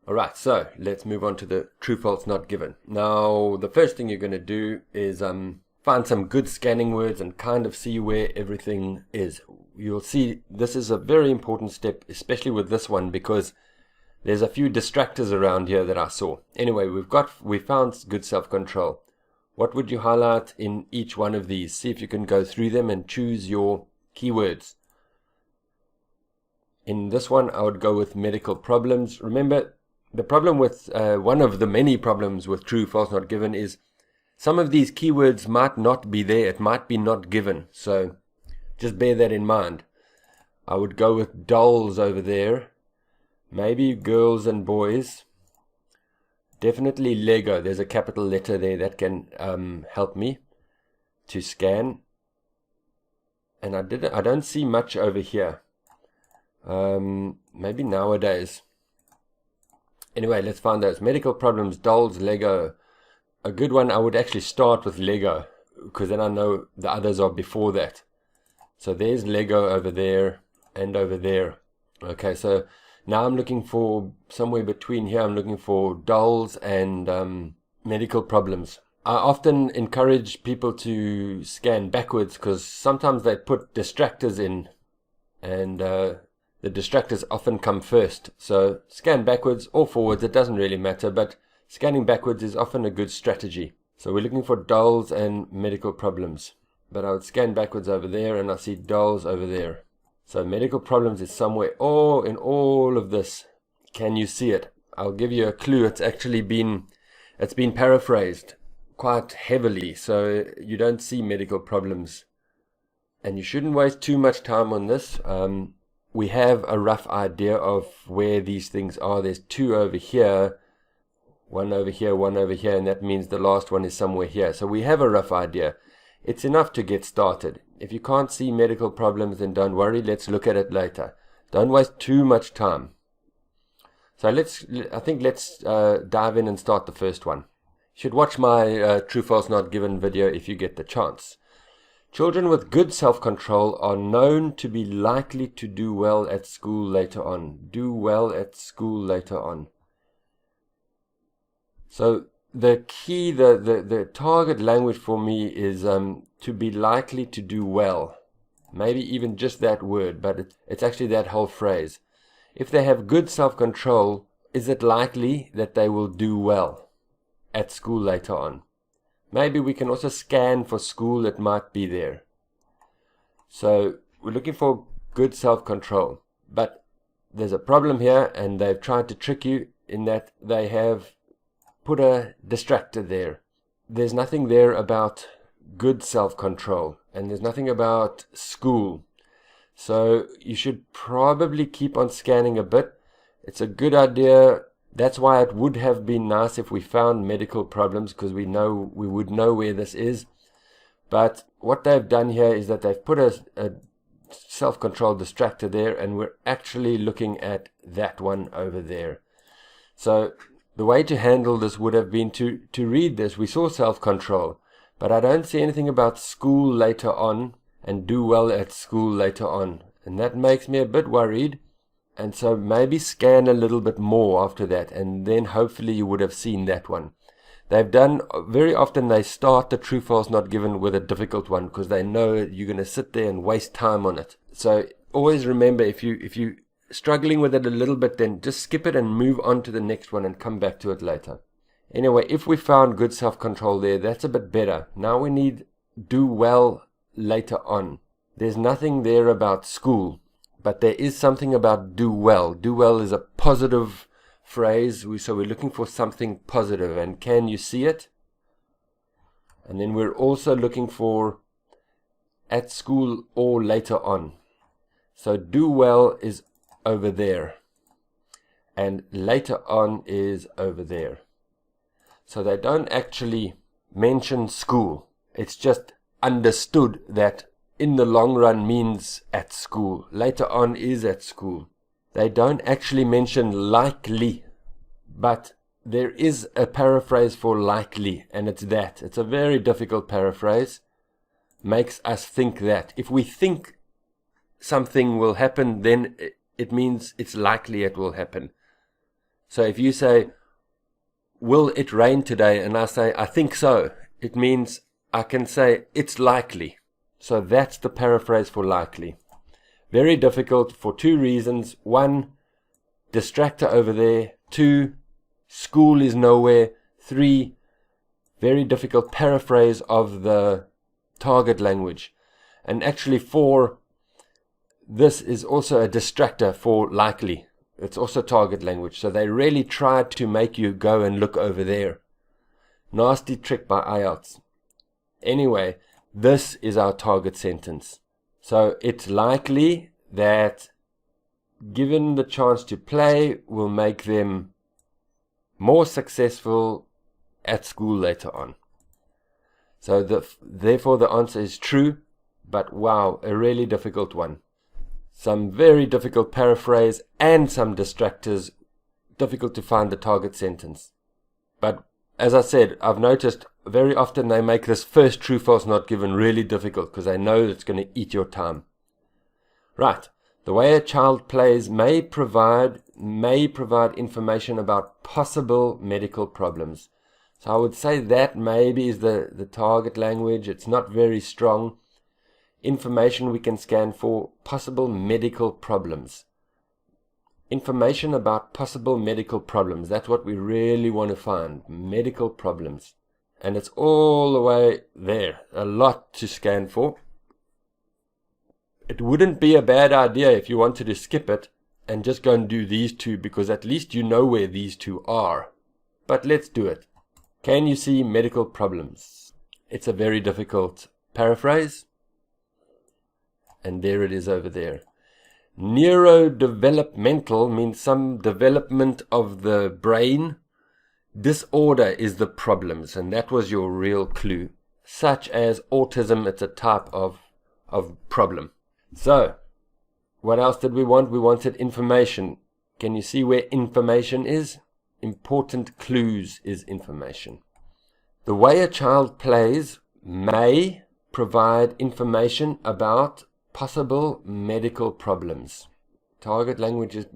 Alright, so let's move on to the true, false, not given. Now, the first thing you're going to do is find some good scanning words and kind of see where everything is. You'll see this is a very important step, especially with this one, because there's a few distractors around here that I saw. Anyway, we found good self-control. What would you highlight in each one of these? See if you can go through them and choose your keywords. In this one, I would go with medical problems. Remember, the problem with one of the many problems with true, false, not given is some of these keywords might not be there. It might be not given. So just bear that in mind. I would go with dolls over there. Maybe girls and boys. Definitely Lego. There's a capital letter there that can help me to scan. And I don't see much over here. Maybe nowadays. Anyway, let's find those. Medical problems, dolls, Lego. A good one, I would actually start with Lego, because then I know the others are before that. So there's Lego over there and over there. Okay, so now I'm looking for somewhere between here. I'm looking for dolls and medical problems. I often encourage people to scan backwards, because sometimes they put distractors in, and the distractors often come first. So scan backwards or forwards, it doesn't really matter, but scanning backwards is often a good strategy. So we're looking for dolls and medical problems. But I would scan backwards over there and I see dolls over there. So medical problems is somewhere in all of this. Can you see it? I'll give you a clue. It's been paraphrased quite heavily, so you don't see medical problems. And you shouldn't waste too much time on this. We have a rough idea of where these things are. There's two over here, one over here, one over here, and that means the last one is somewhere here. So we have a rough idea. It's enough to get started. If you can't see medical problems, then don't worry. Let's look at it later. Don't waste too much time. So let's dive in and start the first one. You should watch my true, false, not given video if you get the chance. Children with good self-control are known to be likely to do well at school later on. Do well at school later on. So the key, the target language for me is to be likely to do well. Maybe even just that word, but it's actually that whole phrase. If they have good self-control, is it likely that they will do well at school later on? Maybe we can also scan for school that might be there. So we're looking for good self-control. But there's a problem here, and they've tried to trick you in that they have put a distractor there. There's nothing there about good self-control, and there's nothing about school. So you should probably keep on scanning a bit. It's a good idea. That's why it would have been nice if we found medical problems, because we would know where this is. But what they've done here is that they've put a self-control distractor there, and we're actually looking at that one over there. So the way to handle this would have been to read this. We saw self-control, but I don't see anything about school later on and do well at school later on. And that makes me a bit worried. And so maybe scan a little bit more after that, and then hopefully you would have seen that one. They've done, very often they start the true, false, not given with a difficult one, because they know you're going to sit there and waste time on it. So always remember, if you're struggling with it a little bit, then just skip it and move on to the next one and come back to it later. Anyway, if we found good self-control there, that's a bit better. Now we need do well later on. There's nothing there about school. But there is something about do well. Do well is a positive phrase. So we're looking for something positive. And can you see it? And then we're also looking for at school or later on. So do well is over there. And later on is over there. So they don't actually mention school. It's just understood that in the long run means at school. Later on is at school. They don't actually mention likely, but there is a paraphrase for likely, and it's that. It's a very difficult paraphrase. Makes us think that. If we think something will happen, then it means it's likely it will happen. So if you say, will it rain today? And I say, I think so. It means I can say, it's likely. So that's the paraphrase for likely. Very difficult for two reasons. One, distractor over there. Two, school is nowhere. Three, very difficult paraphrase of the target language. And actually four, this is also a distractor for likely. It's also target language. So they really tried to make you go and look over there. Nasty trick by IELTS. Anyway, this is our target sentence. So it's likely that given the chance to play will make them more successful at school later on. So therefore the answer is true, but wow, a really difficult one. Some very difficult paraphrase and some distractors, difficult to find the target sentence. But as I said, I've noticed very often they make this first true, false, not given really difficult because they know it's going to eat your time. Right. The way a child plays may provide information about possible medical problems. So I would say that maybe is the target language. It's not very strong. Information we can scan for possible medical problems. Information about possible medical problems. That's what we really want to find. Medical problems. And it's all the way there. A lot to scan for. It wouldn't be a bad idea if you wanted to skip it and just go and do these two, because at least you know where these two are. But let's do it. Can you see medical problems? It's a very difficult paraphrase. And there it is over there. Neurodevelopmental means some development of the brain. Disorder is the problems, and that was your real clue. Such as autism, it's a type of problem. So, what else did we want? We wanted information. Can you see where information is? Important clues is information. The way a child plays may provide information about possible medical problems. Target language is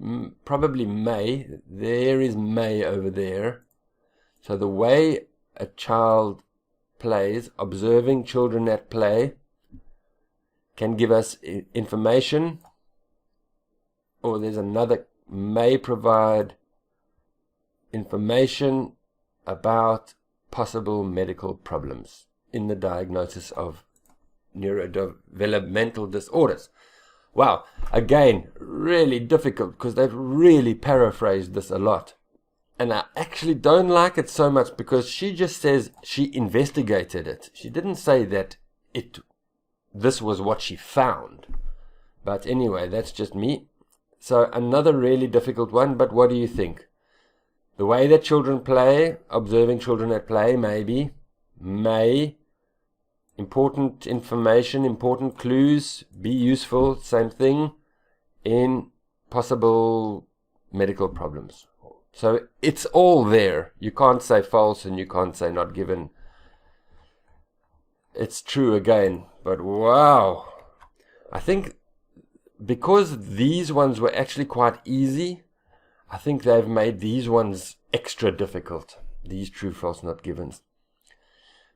probably may. There is may over there. So the way a child plays, observing children at play, can give us information. Or there's another, may provide information about possible medical problems in the diagnosis of neurodevelopmental disorders. Wow, again, really difficult because they've really paraphrased this a lot. And I actually don't like it so much because she just says she investigated it. She didn't say that this was what she found. But anyway, that's just me. So another really difficult one, but what do you think? The way that children play, observing children at play, maybe, may, important information, important clues, be useful, same thing, in possible medical problems. So it's all there. You can't say false and you can't say not given. It's true again, but wow. I think because these ones were actually quite easy, I think they've made these ones extra difficult. These true, false, not givens.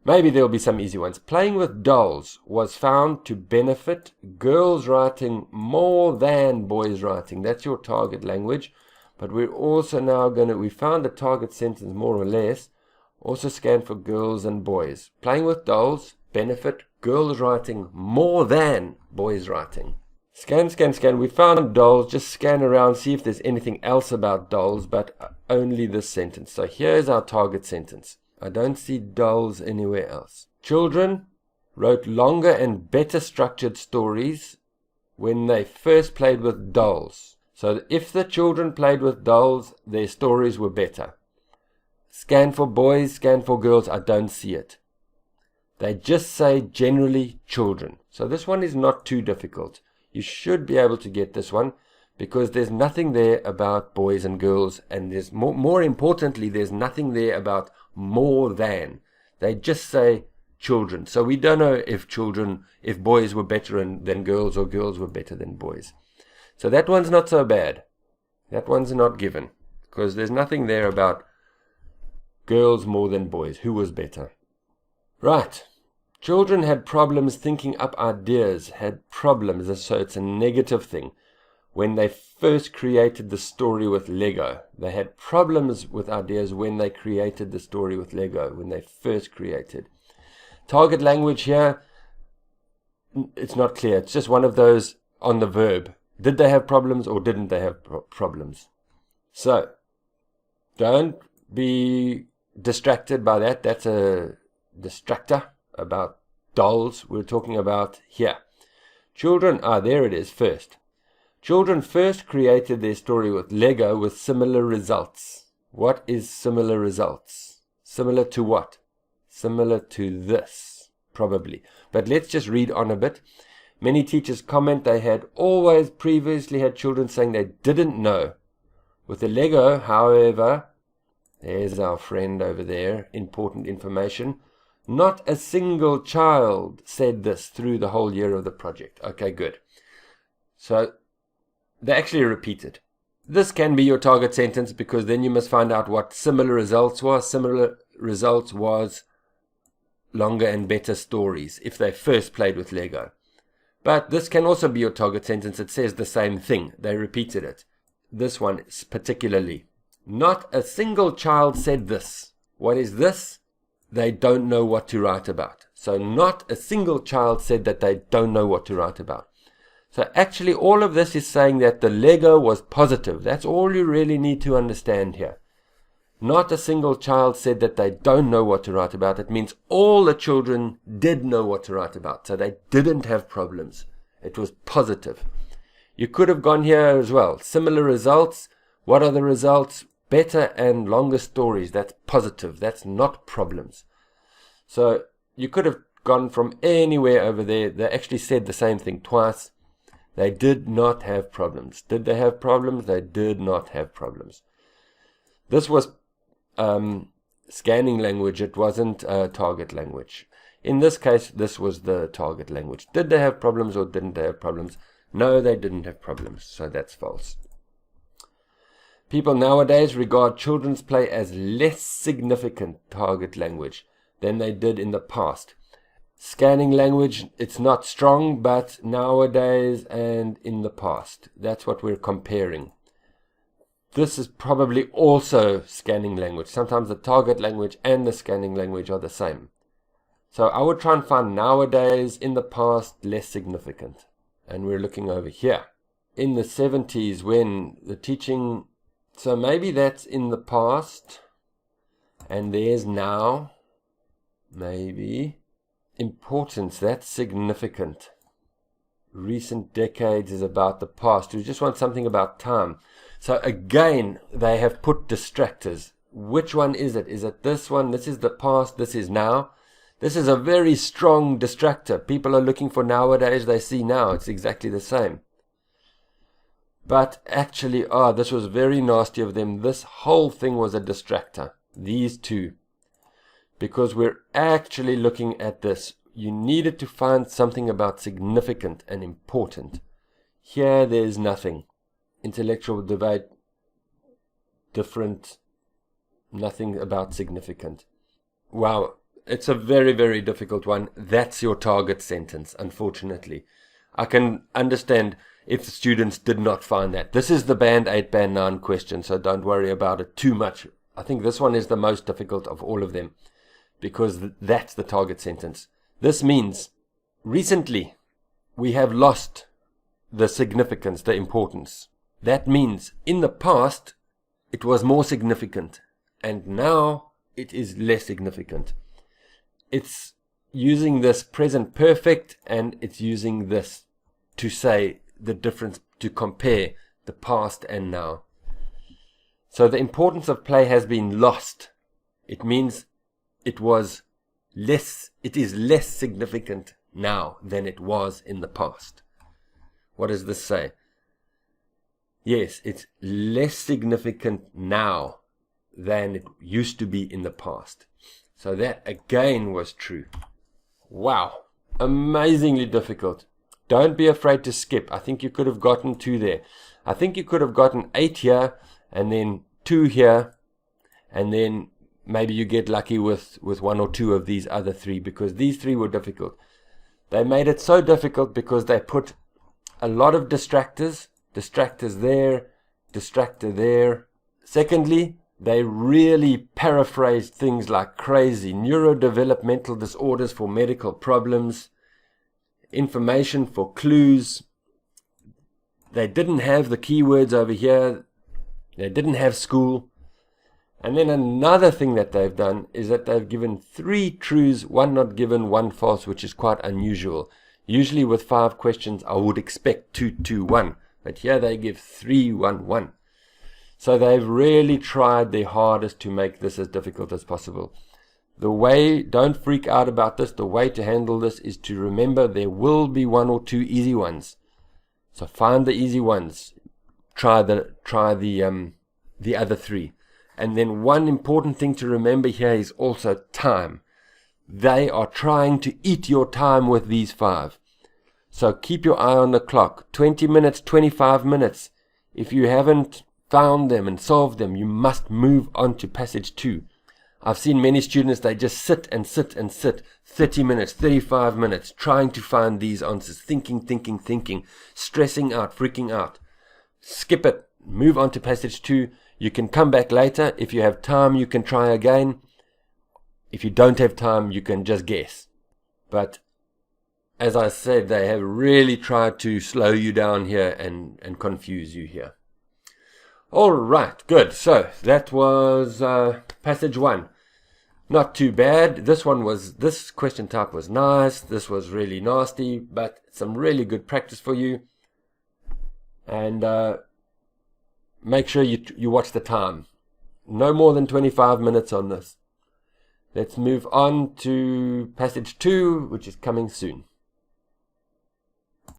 Maybe there'll be some easy ones. Playing with dolls was found to benefit girls writing more than boys writing. That's your target language. But we're also now we found a target sentence more or less. Also scan for girls and boys. Playing with dolls benefit girls writing more than boys writing. Scan, scan, scan. We found dolls. Just scan around, see if there's anything else about dolls, but only this sentence. So here's our target sentence. I don't see dolls anywhere else. Children wrote longer and better structured stories when they first played with dolls. So if the children played with dolls, their stories were better. Scan for boys, scan for girls, I don't see it. They just say generally children. So this one is not too difficult. You should be able to get this one because there's nothing there about boys and girls, and there's more importantly, there's nothing there about more than. They just say children. So we don't know if boys were better than girls or girls were better than boys. So that one's not so bad. That one's not given. because there's nothing there about girls more than boys. Who was better? Right. Children had problems thinking up ideas, had problems, so it's a negative thing. When they first created the story with Lego, they had problems with ideas when they created the story with Lego, when they first created. Target language here, it's not clear. It's just one of those on the verb. Did they have problems or didn't they have problems? So, don't be distracted by that. That's a distractor about dolls. We're talking about here. Children, there it is first. Children first created their story with Lego with similar results. What is similar results? Similar to what? Similar to this, probably. But let's just read on a bit. Many teachers comment they had always previously had children saying they didn't know. With the Lego, however, there's our friend over there, important information. Not a single child said this through the whole year of the project. Okay, good. So, they actually repeated. This can be your target sentence because then you must find out what similar results was. Similar results was longer and better stories if they first played with Lego. But this can also be your target sentence. It says the same thing. They repeated it. This one is particularly. Not a single child said this. What is this? They don't know what to write about. So not a single child said that they don't know what to write about. So actually all of this is saying that the Lego was positive. That's all you really need to understand here. Not a single child said that they don't know what to write about. It means all the children did know what to write about. So they didn't have problems. It was positive. You could have gone here as well. Similar results. What are the results? Better and longer stories. That's positive. That's not problems. So you could have gone from anywhere over there. They actually said the same thing twice. They did not have problems. Did they have problems? They did not have problems. This was scanning language. It wasn't target language. In this case, this was the target language. Did they have problems or didn't they have problems? No, they didn't have problems. So that's false. People nowadays regard children's play as less significant target language than they did in the past. Scanning language, it's not strong, but nowadays and in the past. That's what we're comparing. This is probably also scanning language. Sometimes the target language and the scanning language are the same. So I would try and find nowadays, in the past, less significant. And we're looking over here. In the 70s when the teaching, so maybe that's in the past. And there's now, maybe. Importance, that's significant. Recent decades is about the past. We just want something about time. So again, they have put distractors. Which one is it? Is it this one? This is the past. This is now. This is a very strong distractor. People are looking for nowadays. They see now. It's exactly the same. But actually, this was very nasty of them. This whole thing was a distractor. These two. Because we're actually looking at this. You needed to find something about significant and important. Here there's nothing. Intellectual debate, different, nothing about significant. Wow, it's a very, very difficult one. That's your target sentence, unfortunately. I can understand if the students did not find that. This is the Band 8, Band 9 question, so don't worry about it too much. I think this one is the most difficult of all of them, because that's the target sentence. This means, recently, we have lost the significance, the importance. That means, in the past, it was more significant, and now it is less significant. It's using this present perfect, and it's using this to say the difference, to compare the past and now. So the importance of play has been lost. It means it is less significant now than it was in the past. What does this say? Yes, it's less significant now than it used to be in the past. So that again was true. Wow, amazingly difficult. Don't be afraid to skip. I think you could have gotten 2 there. I think you could have gotten 8 here and then 2 here, and then maybe you get lucky with 1 or 2 of these other 3, because these 3 were difficult. They made it so difficult because they put a lot of distractors there, distractor there. Secondly, they really paraphrased things like crazy. Neurodevelopmental disorders for medical problems, information for clues. They didn't have the keywords over here. They didn't have school. And then another thing that they've done is that they've given 3 truths, 1 not given, 1 false, which is quite unusual. Usually with 5 questions, I would expect 2, 2, 1. But here they give 3, 1, 1. So they've really tried their hardest to make this as difficult as possible. The way, don't freak out about this, the way to handle this is to remember there will be 1 or 2 easy ones. So find the easy ones. Try the other 3. And then one important thing to remember here is also time. They are trying to eat your time with these 5. So keep your eye on the clock. 20 minutes, 25 minutes. If you haven't found them and solved them, you must move on to passage 2. I've seen many students, they just sit and sit and sit. 30 minutes, 35 minutes, trying to find these answers. Thinking, stressing out, freaking out. Skip it. Move on to passage 2. You can come back later. If you have time, you can try again. If you don't have time, you can just guess. But as I said, they have really tried to slow you down here and confuse you here. All right, good. So that was passage 1. Not too bad. This question type was nice. This was really nasty, but some really good practice for you. And make sure you watch the time. No more than 25 minutes on this. Let's move on to passage 2, which is coming soon.